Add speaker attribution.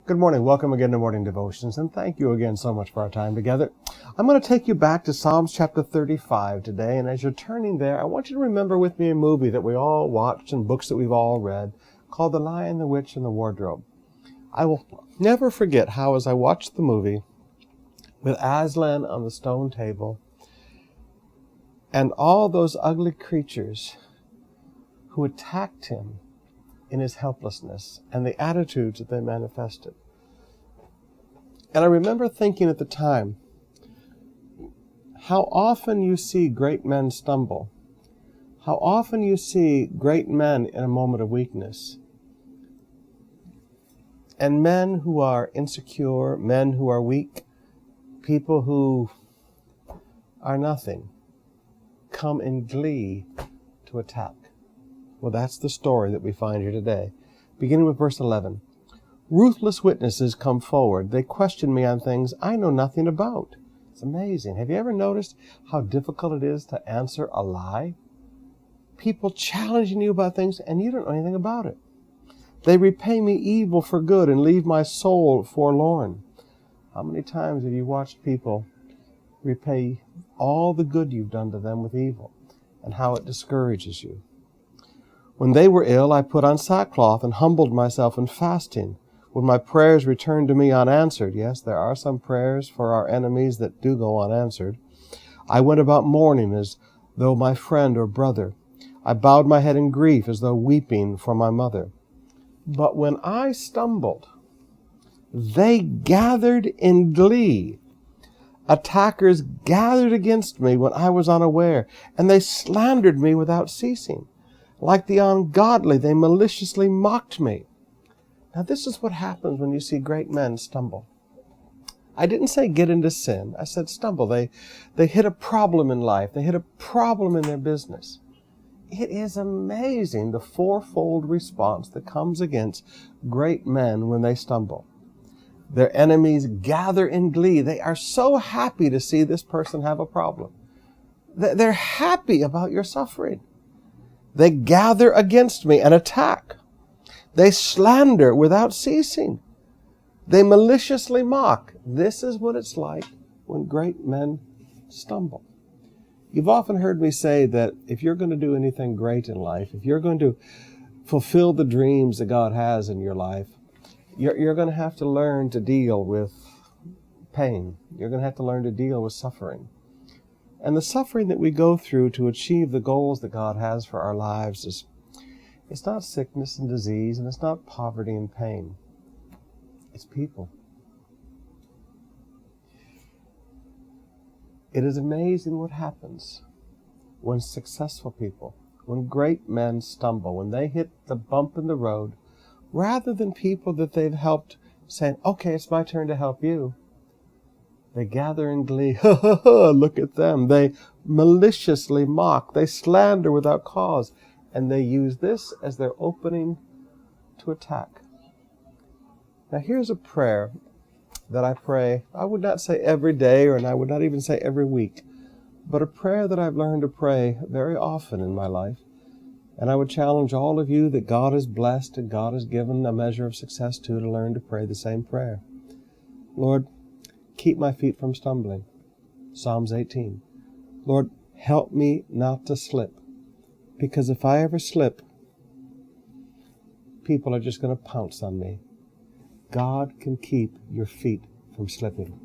Speaker 1: Good morning. Welcome again to Morning Devotions, and thank you again so much for our time together. I'm going to take you back to Psalms chapter 35 today, and as you're turning there, I want you to remember with me a movie that we all watched and books that we've all read called The Lion, the Witch, and the Wardrobe. I will never forget how, as I watched the movie, with Aslan on the stone table, and all those ugly creatures who attacked him in his helplessness and the attitudes that they manifested. And I remember thinking at the time, how often you see great men stumble, how often you see great men in a moment of weakness, and men who are insecure, men who are weak, people who are nothing, come in glee to attack. Well, that's the story that we find here today. Beginning with verse 11. Ruthless witnesses come forward. They question me on things I know nothing about. It's amazing. Have you ever noticed how difficult it is to answer a lie? People challenging you about things and you don't know anything about it. They repay me evil for good and leave my soul forlorn. How many times have you watched people repay all the good you've done to them with evil, and how it discourages you? When they were ill, I put on sackcloth and humbled myself in fasting. When my prayers returned to me unanswered, yes, there are some prayers for our enemies that do go unanswered, I went about mourning as though my friend or brother. I bowed my head in grief as though weeping for my mother. But when I stumbled, they gathered in glee. Attackers gathered against me when I was unaware, and they slandered me without ceasing. Like the ungodly, they maliciously mocked me. Now, this is what happens when you see great men stumble. I didn't say get into sin. I said stumble. They hit a problem in life. They hit a problem in their business. It is amazing the fourfold response that comes against great men when they stumble. Their enemies gather in glee. They are so happy to see this person have a problem. They're happy about your suffering. They gather against me and attack. They slander without ceasing. They maliciously mock. This is what it's like when great men stumble. You've often heard me say that if you're going to do anything great in life, if you're going to fulfill the dreams that God has in your life, you're going to have to learn to deal with pain. You're going to have to learn to deal with suffering. And the suffering that we go through to achieve the goals that God has for our lives it's not sickness and disease, and it's not poverty and pain. It's people. It is amazing what happens when successful people, when great men stumble, when they hit the bump in the road, rather than people that they've helped saying, okay, it's my turn to help you. They gather in glee. Ha ha ha, look at them. They maliciously mock. They slander without cause. And they use this as their opening to attack. Now here's a prayer that I pray. I would not say every day, and I would not even say every week, but a prayer that I've learned to pray very often in my life. And I would challenge all of you that God has blessed and God has given a measure of success to learn to pray the same prayer. Lord, keep my feet from stumbling. Psalms 18. Lord, help me not to slip. Because if I ever slip, people are just going to pounce on me. God can keep your feet from slipping.